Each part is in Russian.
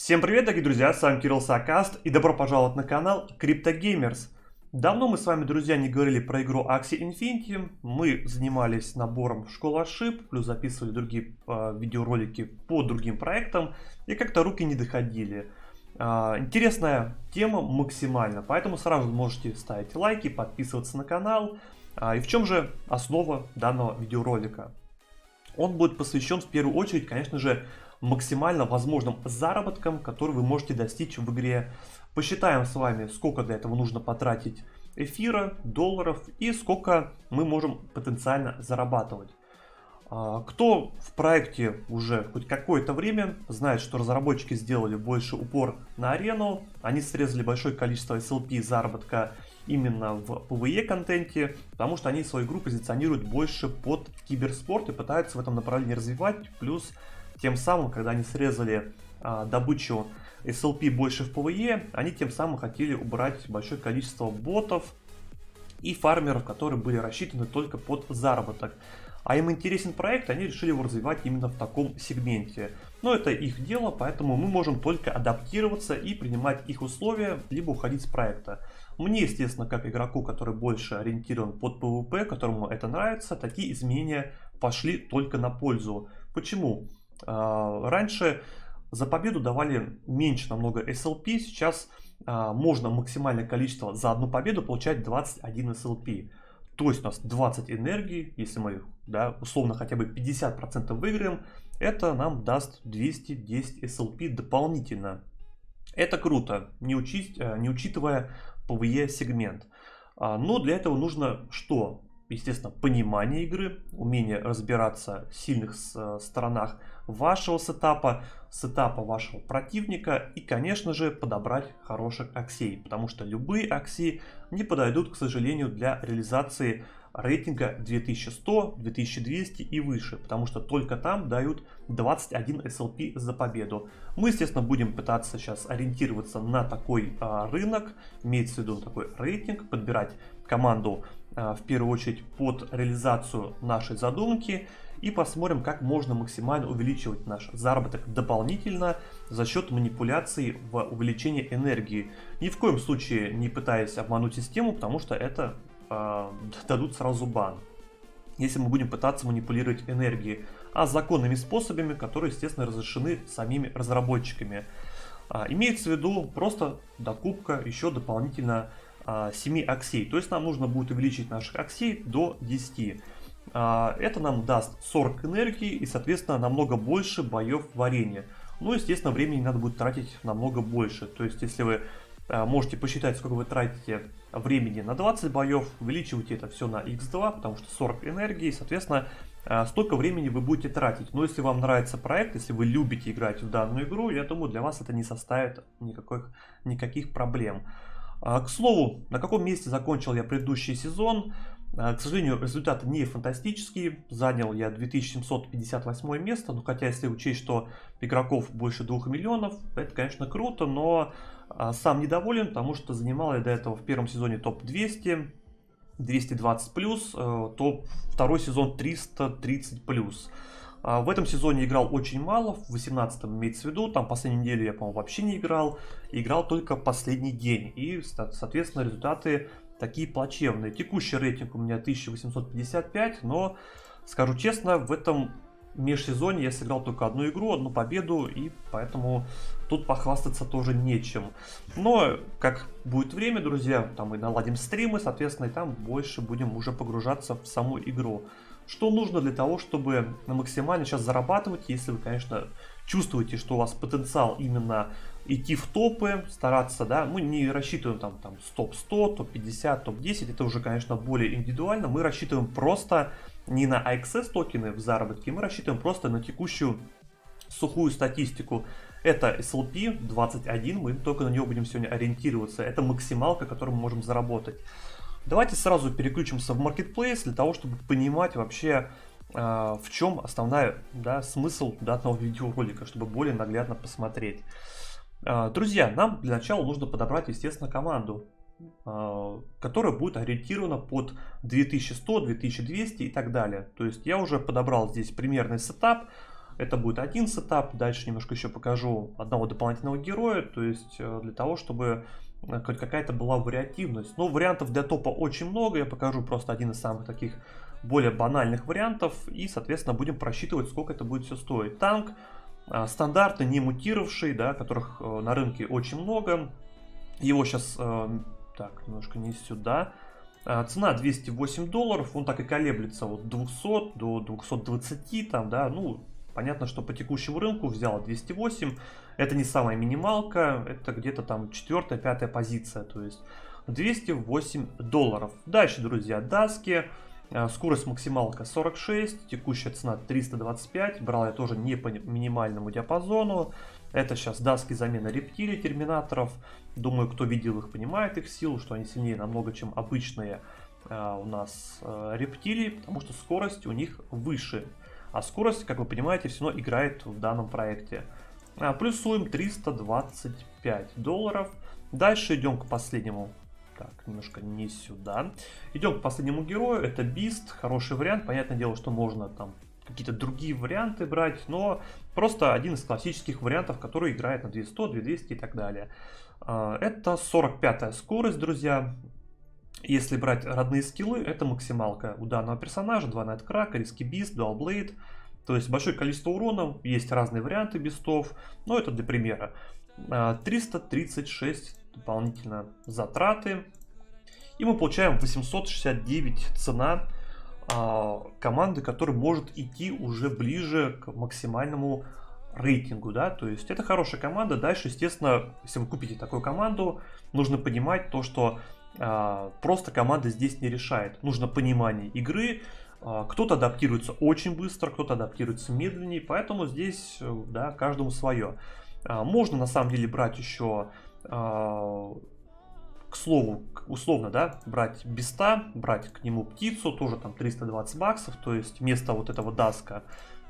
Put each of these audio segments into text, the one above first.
Всем привет, дорогие друзья, с вами Кирилл Сакаст и добро пожаловать на канал CryptoGamers. Давно мы с вами, друзья, не говорили про игру Axie Infinity. Мы занимались набором школ ошибок, плюс записывали другие видеоролики по другим проектам, и как-то руки не доходили. Интересная тема максимально, поэтому сразу можете ставить лайки, подписываться на канал. И в чем же основа данного видеоролика? Он будет посвящен в первую очередь, конечно же, максимально возможным заработкам, которые вы можете достичь в игре. Посчитаем с вами, сколько для этого нужно потратить эфира, долларов и сколько мы можем потенциально зарабатывать. Кто в проекте уже хоть какое-то время знает, что разработчики сделали больше упор на арену, они срезали большое количество SLP заработка именно в PvE контенте, потому что они свою игру позиционируют больше под киберспорт и пытаются в этом направлении развивать, плюс тем самым, когда они срезали добычу SLP больше в PvE, они тем самым хотели убрать большое количество ботов и фармеров, которые были рассчитаны только под заработок. А им интересен проект, они решили его развивать именно в таком сегменте. Но это их дело, поэтому мы можем только адаптироваться и принимать их условия, либо уходить с проекта. Мне, естественно, как игроку, который больше ориентирован под PvP, которому это нравится, такие изменения пошли только на пользу. Почему? Раньше за победу давали меньше намного SLP, сейчас можно максимальное количество за одну победу получать 21 SLP. То есть у нас 20 энергии, если мы условно хотя бы 50% выиграем, это нам даст 210 SLP дополнительно. Это круто, не учитывая PvE сегмент. Но для этого нужно что? Естественно, понимание игры, умение разбираться в сильных сторонах вашего сетапа вашего противника и, конечно же, подобрать хороших аксей, потому что любые аксии не подойдут, к сожалению, для реализации рейтинга 2100, 2200 и выше, потому что только там дают 21 SLP за победу. Мы, естественно, будем пытаться сейчас ориентироваться на такой рынок, имеется в виду такой рейтинг, подбирать команду в первую очередь под реализацию нашей задумки и посмотрим, как можно максимально увеличивать наш заработок дополнительно за счет манипуляций в увеличении энергии. Ни в коем случае не пытаясь обмануть систему, потому что это дадут сразу бан, если мы будем пытаться манипулировать энергией, а законными способами, которые, естественно, разрешены самими разработчиками. Имеется в виду просто докупка еще дополнительно 7 аксей, то есть нам нужно будет увеличить наших аксей до 10. Это нам даст 40 энергии и, соответственно, намного больше боев в арене. Ну, естественно, времени надо будет тратить намного больше. То есть, если вы можете посчитать, сколько вы тратите времени на 20 боев, увеличивайте это все на x2, потому что 40 энергии, соответственно, столько времени вы будете тратить. Но если вам нравится проект, если вы любите играть в данную игру, я думаю, для вас это не составит никаких проблем. К слову, на каком месте закончил я предыдущий сезон? К сожалению, результаты не фантастические. Занял я 2758 место. Но хотя, если учесть, что игроков больше 2 миллионов, это, конечно, круто. Но сам недоволен, потому что занимал я до этого в первом сезоне топ-200, 220+, второй сезон 330+. В этом сезоне играл очень мало, в 18-м имеется в виду, там последнюю неделю я, по-моему, вообще не играл. Играл только последний день, и, соответственно, результаты такие плачевные. Текущий рейтинг у меня 1855, но, скажу честно, в этом межсезонье я сыграл только одну игру, одну победу, и поэтому тут похвастаться тоже нечем. Но, как будет время, друзья, там мы наладим стримы, соответственно, и там больше будем уже погружаться в саму игру. Что нужно для того, чтобы максимально сейчас зарабатывать, если вы, конечно, чувствуете, что у вас потенциал именно идти в топы, стараться, да, мы не рассчитываем там топ-100, топ-50, топ-10, это уже, конечно, более индивидуально, мы рассчитываем просто не на AXS токены в заработке, мы рассчитываем просто на текущую сухую статистику. Это SLP 21, мы только на него будем сегодня ориентироваться, это максималка, которую мы можем заработать. Давайте сразу переключимся в Marketplace для того, чтобы понимать вообще, в чем основной смысл данного видеоролика, чтобы более наглядно посмотреть. Друзья, нам для начала нужно подобрать, естественно, команду, которая будет ориентирована под 2100, 2200 и так далее. То есть я уже подобрал здесь примерный сетап. Это будет один сетап. Дальше немножко еще покажу одного дополнительного героя, то есть для того, чтобы хоть какая-то была вариативность. Ну, вариантов для топа очень много, я покажу просто один из самых таких более банальных вариантов, и, соответственно, будем просчитывать, сколько это будет все стоить. Танк стандартный, не мутировавший, да, которых на рынке очень много. Его сейчас, так, немножко не сюда. Цена $208, он так и колеблется от 200 до 220, там, да, ну, понятно, что по текущему рынку взял 208, это не самая минималка, это где-то там 4-5 позиция, то есть $208. Дальше, друзья, даски, скорость максималка 46, текущая цена 325, брал я тоже не по минимальному диапазону. Это сейчас даски замена рептилий, терминаторов. Думаю, кто видел их, понимает их силу, что они сильнее намного, чем обычные у нас рептилии, потому что скорость у них выше. А скорость, как вы понимаете, все равно играет в данном проекте. Плюсуем $325. Дальше идем к последнему. Так, немножко не сюда. Идем к последнему герою. Это Бист. Хороший вариант. Понятное дело, что можно там какие-то другие варианты брать, но просто один из классических вариантов, который играет на 200, 2200 и так далее. Это 45-я скорость, друзья. Если брать родные скиллы, это максималка у данного персонажа. 2 Nightcracker, Risky Beast, Dual Blade. То есть большое количество урона, есть разные варианты бистов, но это для примера. 336 дополнительно затраты. И мы получаем 869 цена команды, которая может идти уже ближе к максимальному рейтингу, да, то есть это хорошая команда. Дальше, естественно, если вы купите такую команду, нужно понимать то, что просто команда здесь не решает. Нужно понимание игры. Кто-то адаптируется очень быстро, кто-то адаптируется медленнее, поэтому здесь, да, каждому свое. Можно на самом деле брать еще, к слову, условно, да, брать биста, брать к нему птицу, тоже там $320, то есть вместо вот этого даска.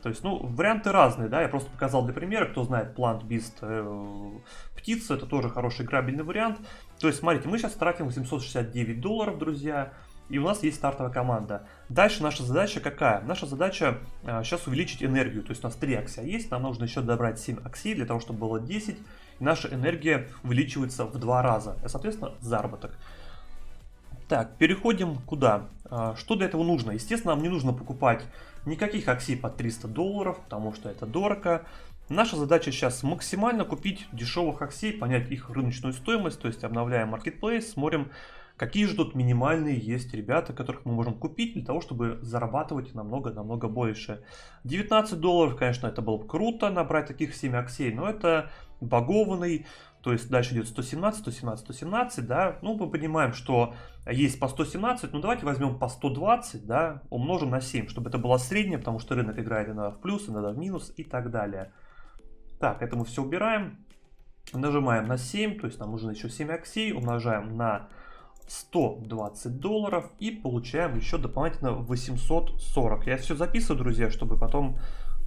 То есть, ну, варианты разные, да, я просто показал для примера, кто знает Plant Beast птица, это тоже хороший играбельный вариант. То есть, смотрите, мы сейчас тратим $869, друзья, и у нас есть стартовая команда. Дальше наша задача какая? Наша задача сейчас увеличить энергию, то есть у нас 3 аксия есть, нам нужно еще добрать 7 аксий для того, чтобы было 10, и наша энергия увеличивается в 2 раза, и, соответственно, заработок. Так, переходим куда? Что для этого нужно? Естественно, нам не нужно покупать никаких аксий по $300, потому что это дорого. Наша задача сейчас максимально купить дешевых аксий, понять их рыночную стоимость, то есть обновляем Marketplace, смотрим, какие же тут минимальные есть ребята, которых мы можем купить для того, чтобы зарабатывать намного больше. $19, конечно, это было бы круто набрать таких 7 аксей, но это багованный. То есть дальше идет 117, 117, 117, да, ну мы понимаем, что есть по 117, ну давайте возьмем по 120, да, умножим на 7, чтобы это было среднее, потому что рынок играет иногда в плюс, иногда в минус и так далее. Так, это мы все убираем, нажимаем на 7, то есть нам нужно еще 7 аксий, умножаем на $120 и получаем еще дополнительно 840. Я все записываю, друзья, чтобы потом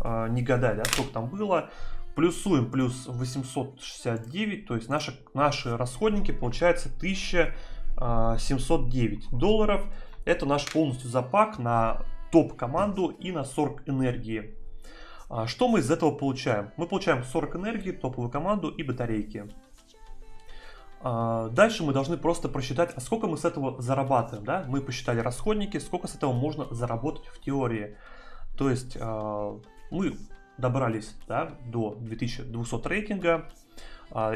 не гадать, да, сколько там было. Плюсуем плюс 869, то есть наши расходники получается $1709. Это наш полностью запак на топ-команду и на 40 энергии. Что мы из этого получаем? Мы получаем 40 энергии, топовую команду и батарейки. Дальше мы должны просто просчитать, а сколько мы с этого зарабатываем. Да? Мы посчитали расходники, сколько с этого можно заработать в теории. То есть мы добрались, да, до 2200 рейтинга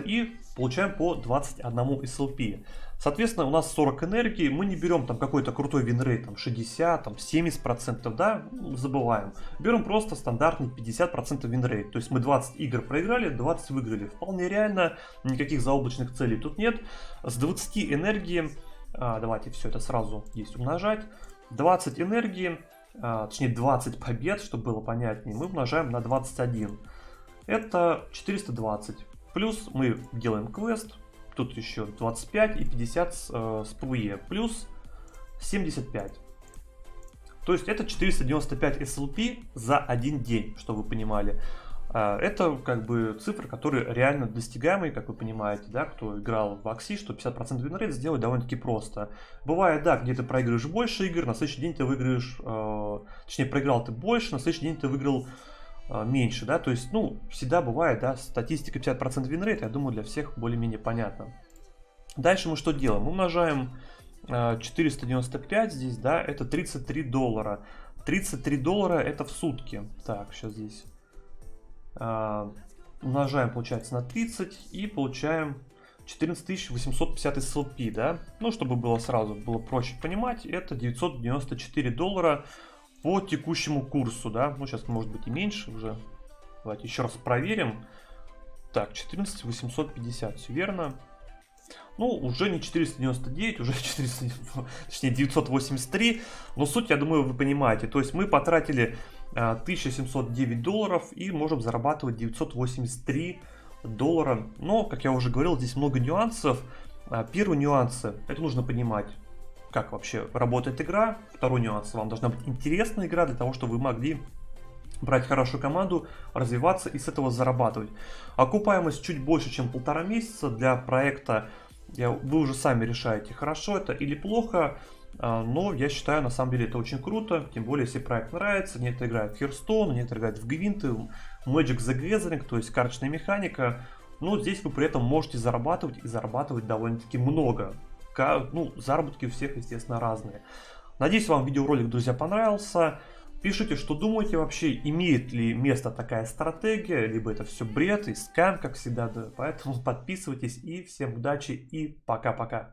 и получаем по 21 SLP. Соответственно, у нас 40 энергии, мы не берем там какой-то крутой винрейт, там 60, там 70%, да, забываем. Берем просто стандартный 50% винрейт, то есть мы 20 игр проиграли, 20 выиграли. Вполне реально, никаких заоблачных целей тут нет. С 20 энергии, давайте все это сразу здесь умножать, 20 энергии, точнее 20 побед, чтобы было понятнее, мы умножаем на 21. Это 420. Плюс мы делаем квест, тут еще 25 и 50 с PvE, плюс 75. То есть это 495 SLP за один день, чтобы вы понимали. Это как бы цифры, которые реально достигаемые, как вы понимаете, да, кто играл в Акси, что 50% винрейт сделать довольно-таки просто. Бывает, да, где ты проигрываешь больше игр, на следующий день ты выиграешь, точнее проиграл ты больше, на следующий день ты выиграл меньше, да, то есть, ну, всегда бывает, да, статистика 50% винрейт, я думаю, для всех более-менее понятно. Дальше мы что делаем? Мы умножаем 495 здесь, да, это 33 доллара. 33 доллара это в сутки. Так, сейчас здесь умножаем, получается, на 30 и получаем 14 850 SLP, да. Ну, чтобы было сразу, было проще понимать, это 994 доллара по текущему курсу, да. Ну, сейчас может быть и меньше уже. Давайте еще раз проверим. Так, 14 850, все верно. Ну, уже не 499, уже 400, точнее 983. Но суть, я думаю, вы понимаете. То есть мы потратили 1709 долларов и можем зарабатывать 983 доллара. Но, как я уже говорил, здесь много нюансов. Первый нюанс, это нужно понимать, как вообще работает игра. Второй нюанс, вам должна быть интересная игра для того, чтобы вы могли брать хорошую команду, развиваться и с этого зарабатывать. Окупаемость чуть больше, чем 1,5 месяца для проекта. Вы уже сами решаете, хорошо это или плохо, но я считаю, на самом деле это очень круто, тем более, если проект нравится. Некоторые играют в Hearthstone, некоторые играют в Gwent, Magic the Gathering, то есть карточная механика. Но здесь вы при этом можете зарабатывать и зарабатывать довольно-таки много. Ну, заработки у всех, естественно, разные. Надеюсь, вам видеоролик, друзья, понравился. Пишите, что думаете вообще, имеет ли место такая стратегия, либо это все бред и скам, как всегда. Да. Поэтому подписывайтесь и всем удачи и пока-пока.